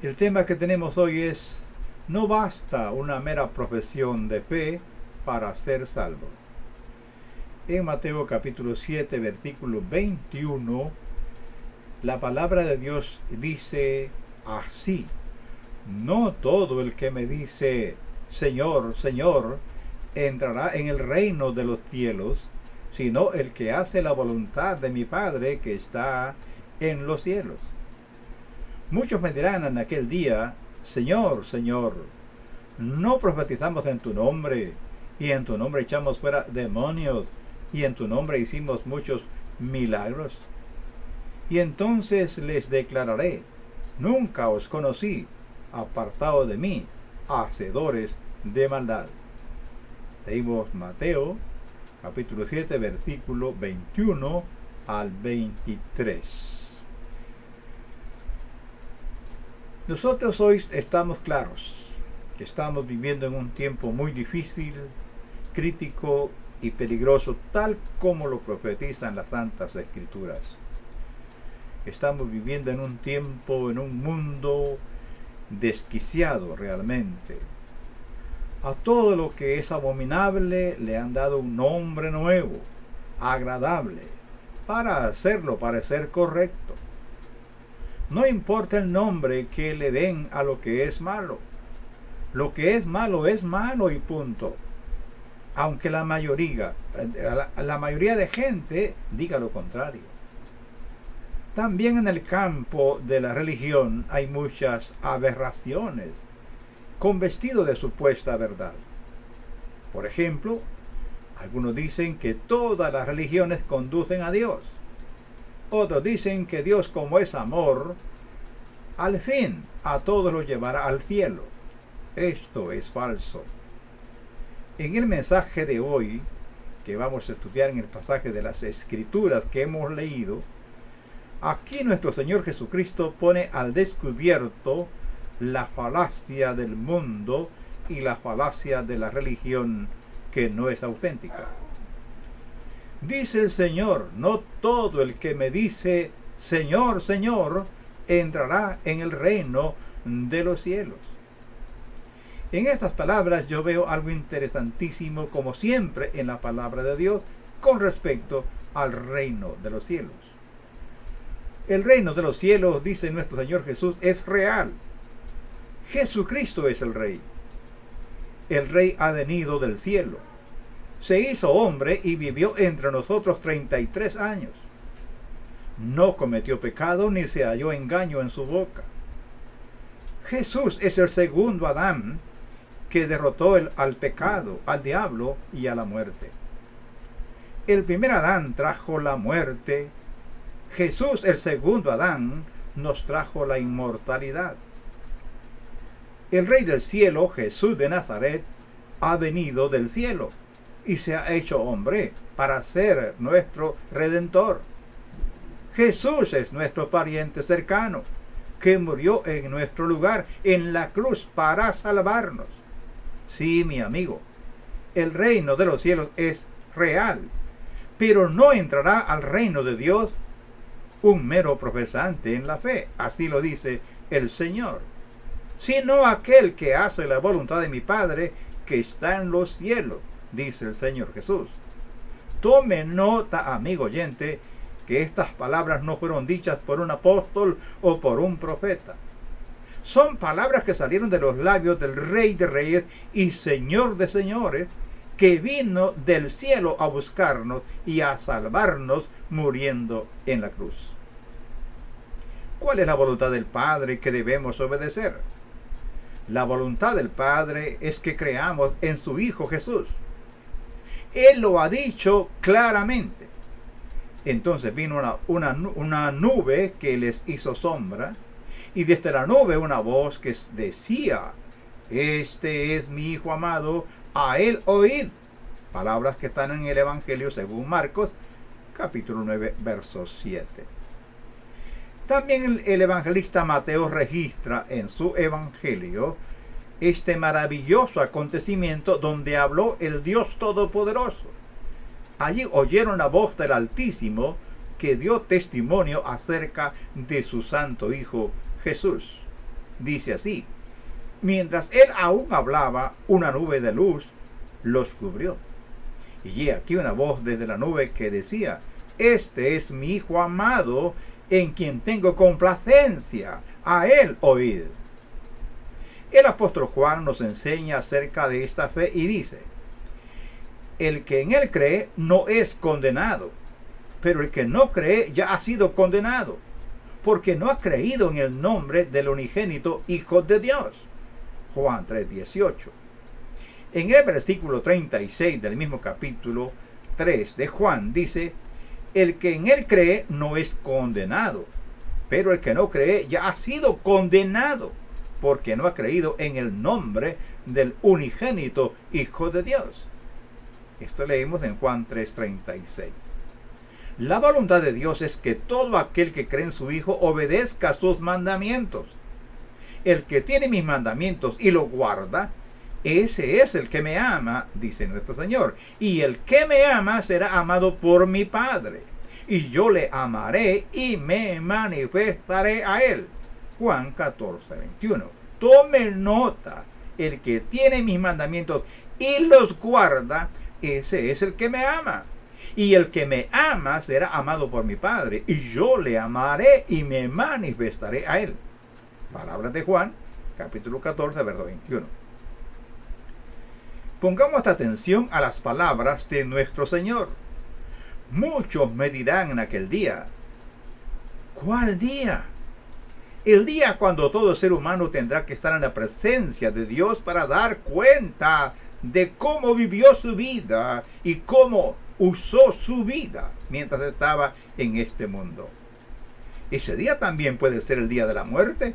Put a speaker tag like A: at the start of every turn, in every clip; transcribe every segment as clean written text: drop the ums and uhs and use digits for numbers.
A: El tema que tenemos hoy es: no basta una mera profesión de fe para ser salvo. En Mateo capítulo 7, versículo 21, la palabra de Dios dice así: no todo el que me dice Señor, Señor, entrará en el reino de los cielos, sino el que hace la voluntad de mi Padre que está en los cielos. Muchos me dirán en aquel día: Señor, Señor, ¿no profetizamos en tu nombre, y en tu nombre echamos fuera demonios, y en tu nombre hicimos muchos milagros? Y entonces les declararé: nunca os conocí, apartados de mí, hacedores de maldad. Leímos Mateo capítulo 7, versículo 21 al 23. Nosotros hoy estamos claros que estamos viviendo en un tiempo muy difícil, crítico y peligroso, tal como lo profetizan las Santas Escrituras. Estamos viviendo en un tiempo, en un mundo desquiciado realmente. A todo lo que es abominable le han dado un nombre nuevo, agradable, para hacerlo parecer correcto. No importa el nombre que le den a lo que es malo. Lo que es malo y punto. Aunque la mayoría de gente diga lo contrario. También en el campo de la religión hay muchas aberraciones con vestido de supuesta verdad. Por ejemplo, algunos dicen que todas las religiones conducen a Dios. Otros dicen que Dios, como es amor, al fin a todos los llevará al cielo. Esto es falso. En el mensaje de hoy, que vamos a estudiar en el pasaje de las Escrituras que hemos leído, aquí nuestro Señor Jesucristo pone al descubierto la falacia del mundo y la falacia de la religión que no es auténtica. Dice el Señor: no todo el que me dice Señor, Señor, entrará en el reino de los cielos. En estas palabras yo veo algo interesantísimo, como siempre en la palabra de Dios, con respecto al reino de los cielos. El reino de los cielos, dice nuestro Señor Jesús, es real. Jesucristo es el Rey. El Rey ha venido del cielo. Se hizo hombre y vivió entre nosotros 33 años. No cometió pecado ni se halló engaño en su boca. Jesús es el segundo Adán que derrotó al pecado, al diablo y a la muerte. El primer Adán trajo la muerte. Jesús, el segundo Adán, nos trajo la inmortalidad. El Rey del cielo, Jesús de Nazaret, ha venido del cielo y se ha hecho hombre para ser nuestro Redentor. Jesús es nuestro pariente cercano, que murió en nuestro lugar en la cruz para salvarnos. Sí, mi amigo, el reino de los cielos es real, pero no entrará al reino de Dios un mero profesante en la fe, así lo dice el Señor, sino aquel que hace la voluntad de mi Padre que está en los cielos, dice el Señor Jesús. Tome nota, amigo oyente, que estas palabras no fueron dichas por un apóstol o por un profeta. Son palabras que salieron de los labios del Rey de Reyes y Señor de Señores, que vino del cielo a buscarnos y a salvarnos muriendo en la cruz. ¿Cuál es la voluntad del Padre que debemos obedecer? La voluntad del Padre es que creamos en su Hijo Jesús. Él lo ha dicho claramente. Entonces vino una nube que les hizo sombra, y desde la nube una voz que decía: este es mi Hijo amado, a él oíd. Palabras que están en el Evangelio según Marcos, capítulo 9, verso 7. También el evangelista Mateo registra en su Evangelio este maravilloso acontecimiento donde habló el Dios Todopoderoso. Allí oyeron la voz del Altísimo que dio testimonio acerca de su santo Hijo Jesús. dice así: mientras él aún hablaba, una nube de luz los cubrió. Y he aquí una voz desde la nube que decía: este es mi Hijo amado, en quien tengo complacencia, a él oíd. El apóstol Juan nos enseña acerca de esta fe y dice: el que en él cree no es condenado, pero el que no cree ya ha sido condenado, porque no ha creído en el nombre del unigénito Hijo de Dios. Juan 3:18. En el versículo 36 del mismo capítulo 3 de Juan dice: el que en él cree no es condenado, pero el que no cree ya ha sido condenado, porque no ha creído en el nombre del unigénito Hijo de Dios. Esto leemos en Juan 3:36. La voluntad de Dios es que todo aquel que cree en su Hijo obedezca sus mandamientos. El que tiene mis mandamientos y los guarda, ese es el que me ama, dice nuestro Señor. Y el que me ama será amado por mi Padre. Y yo le amaré y me manifestaré a él. Juan 14:21. Tome nota: el que tiene mis mandamientos y los guarda, ese es el que me ama. Y el que me ama será amado por mi Padre. Y yo le amaré y me manifestaré a él. Palabras de Juan, capítulo 14, verso 21. Pongamos atención a las palabras de nuestro Señor. Muchos me dirán en aquel día: ¿cuál día? El día cuando todo ser humano tendrá que estar en la presencia de Dios para dar cuenta de cómo vivió su vida y cómo usó su vida mientras estaba en este mundo. Ese día también puede ser el día de la muerte.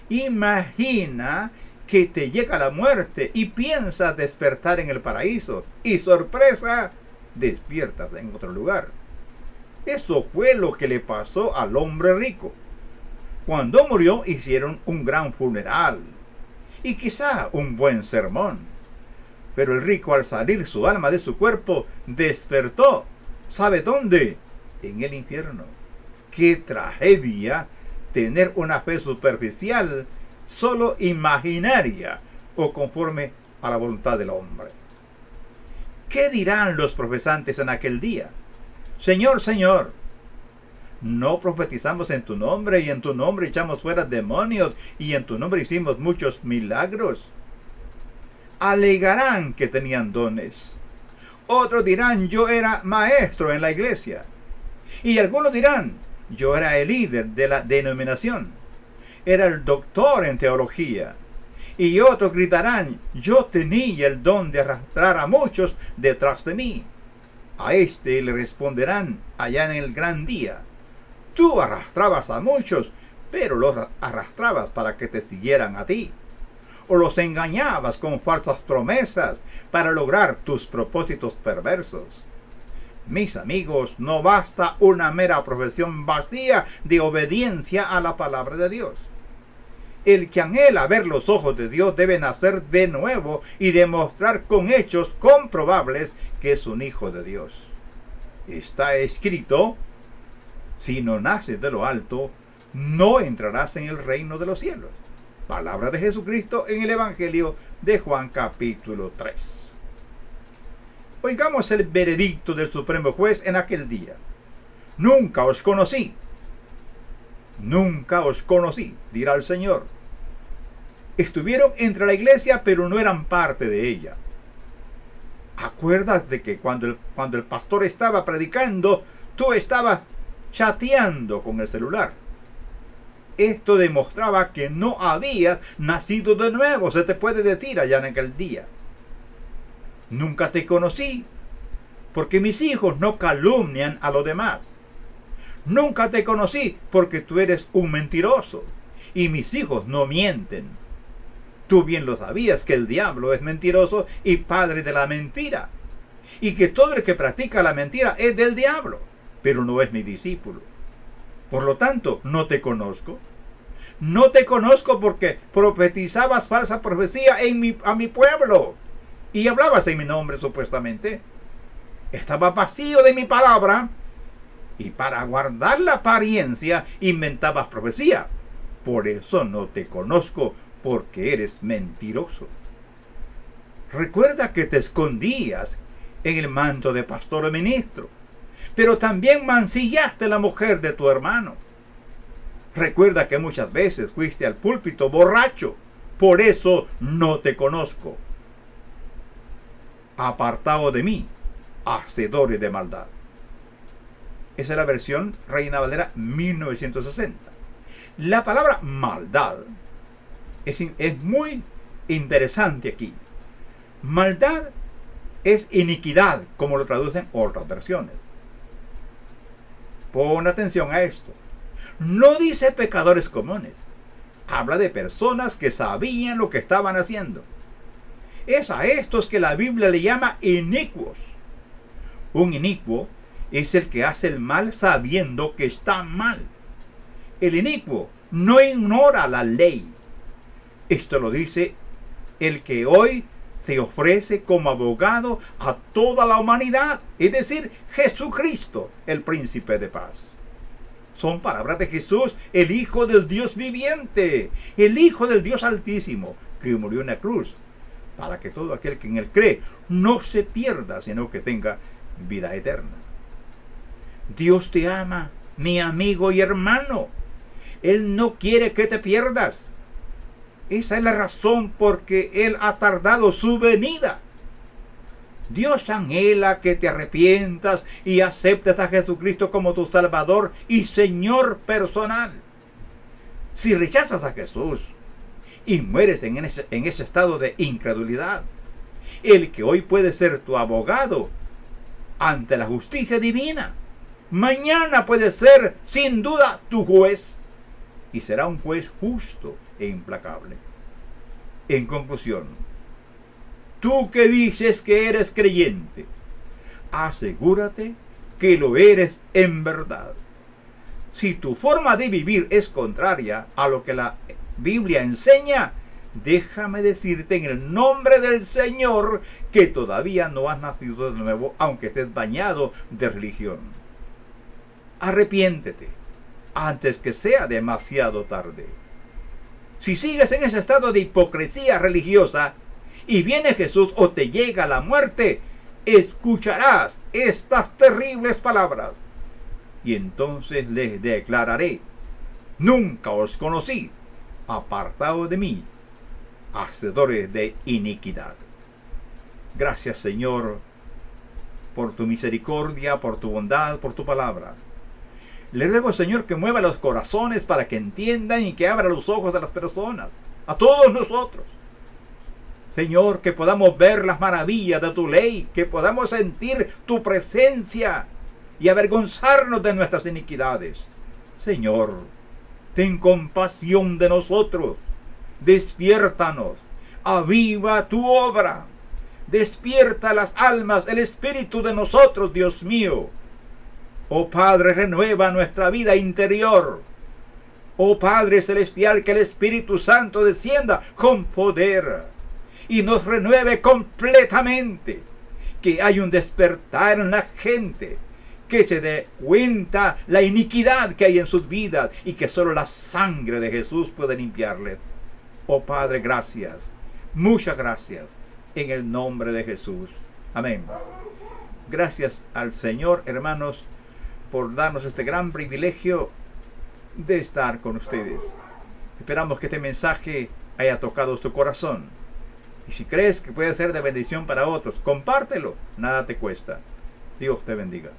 A: Imagina que te llega la muerte y piensas despertar en el paraíso, y sorpresa, despiertas en otro lugar. Eso fue lo que le pasó al hombre rico. Cuando murió hicieron un gran funeral y quizá un buen sermón, pero el rico, al salir su alma de su cuerpo, despertó. ¿Sabe dónde? En el infierno. ¡Qué tragedia tener una fe superficial, solo imaginaria o conforme a la voluntad del hombre! ¿Qué dirán los profesantes en aquel día? Señor, Señor, ¿no profetizamos en tu nombre, y en tu nombre echamos fuera demonios, y en tu nombre hicimos muchos milagros? Alegarán que tenían dones. Otros dirán: yo era maestro en la iglesia. Y algunos dirán: yo era el líder de la denominación, era el doctor en teología. Y otros gritarán: yo tenía el don de arrastrar a muchos detrás de mí. A este le responderán allá en el gran día: tú arrastrabas a muchos, pero los arrastrabas para que te siguieran a ti, o los engañabas con falsas promesas para lograr tus propósitos perversos. Mis amigos, no basta una mera profesión vacía de obediencia a la palabra de Dios. El que anhela ver los ojos de Dios debe nacer de nuevo y demostrar con hechos comprobables que es un hijo de Dios. Está escrito: si no naces de lo alto, no entrarás en el reino de los cielos. Palabra de Jesucristo en el Evangelio de Juan capítulo 3. Oigamos el veredicto del Supremo Juez en aquel día: nunca os conocí. Nunca os conocí, dirá el Señor. Estuvieron entre la iglesia, pero no eran parte de ella. Acuérdate que cuando el pastor estaba predicando, tú estabas chateando con el celular. Esto demostraba que no habías nacido de nuevo, se te puede decir allá en aquel día. Nunca te conocí, porque mis hijos no calumnian a los demás. Nunca te conocí, porque tú eres un mentiroso, y mis hijos no mienten. Tú bien lo sabías que el diablo es mentiroso y padre de la mentira, y que todo el que practica la mentira es del diablo, pero no es mi discípulo. Por lo tanto, no te conozco. No te conozco porque profetizabas falsa profecía a mi pueblo y hablabas en mi nombre supuestamente. Estaba vacío de mi palabra y para guardar la apariencia inventabas profecía. por eso no te conozco, porque eres mentiroso. Recuerda que te escondías en el manto de pastor o ministro, pero también mancillaste a la mujer de tu hermano. Recuerda que muchas veces fuiste al púlpito borracho, por eso no te conozco. Apartado de mí, hacedores de maldad. Esa es la versión Reina Valera 1960. La palabra maldad es muy interesante aquí. Maldad es iniquidad, como lo traducen otras versiones. Pon atención a esto. No dice pecadores comunes. Habla de personas que sabían lo que estaban haciendo. Es a estos que la Biblia le llama inicuos. Un inicuo es el que hace el mal sabiendo que está mal. El inicuo no ignora la ley. Esto lo dice el que hoy se ofrece como abogado a toda la humanidad, es decir, Jesucristo, el príncipe de paz. Son palabras de Jesús, el Hijo del Dios viviente, el Hijo del Dios Altísimo, que murió en la cruz, para que todo aquel que en él cree no se pierda, sino que tenga vida eterna. Dios te ama, mi amigo y hermano. Él no quiere que te pierdas. Esa es la razón por que Él ha tardado su venida. Dios anhela que te arrepientas y aceptes a Jesucristo como tu Salvador y Señor personal. Si rechazas a Jesús y mueres en ese estado de incredulidad, el que hoy puede ser tu abogado ante la justicia divina, mañana puede ser sin duda tu juez, y será un juez justo e implacable. En conclusión, tú que dices que eres creyente, asegúrate que lo eres en verdad. Si tu forma de vivir es contraria a lo que la Biblia enseña, déjame decirte en el nombre del Señor que todavía no has nacido de nuevo, aunque estés bañado de religión. Arrepiéntete antes que sea demasiado tarde. Si sigues en ese estado de hipocresía religiosa y viene Jesús o te llega la muerte, escucharás estas terribles palabras. Y entonces les declararé: nunca os conocí, apartados de mí, hacedores de iniquidad. Gracias, Señor, por tu misericordia, por tu bondad, por tu palabra. Le ruego, Señor, que mueva los corazones para que entiendan y que abra los ojos de las personas, a todos nosotros. Señor, que podamos ver las maravillas de tu ley, que podamos sentir tu presencia y avergonzarnos de nuestras iniquidades. Señor, ten compasión de nosotros, despiértanos, aviva tu obra, despierta las almas, el espíritu de nosotros, Dios mío. Oh Padre, renueva nuestra vida interior. Oh Padre Celestial, que el Espíritu Santo descienda con poder y nos renueve completamente. Que haya un despertar en la gente, que se dé cuenta la iniquidad que hay en sus vidas y que solo la sangre de Jesús puede limpiarles. Oh Padre, gracias, muchas gracias, en el nombre de Jesús. Amén. Gracias al Señor, hermanos, por darnos este gran privilegio de estar con ustedes. Esperamos que este mensaje haya tocado tu corazón. Y si crees que puede ser de bendición para otros, compártelo, nada te cuesta. Dios te bendiga.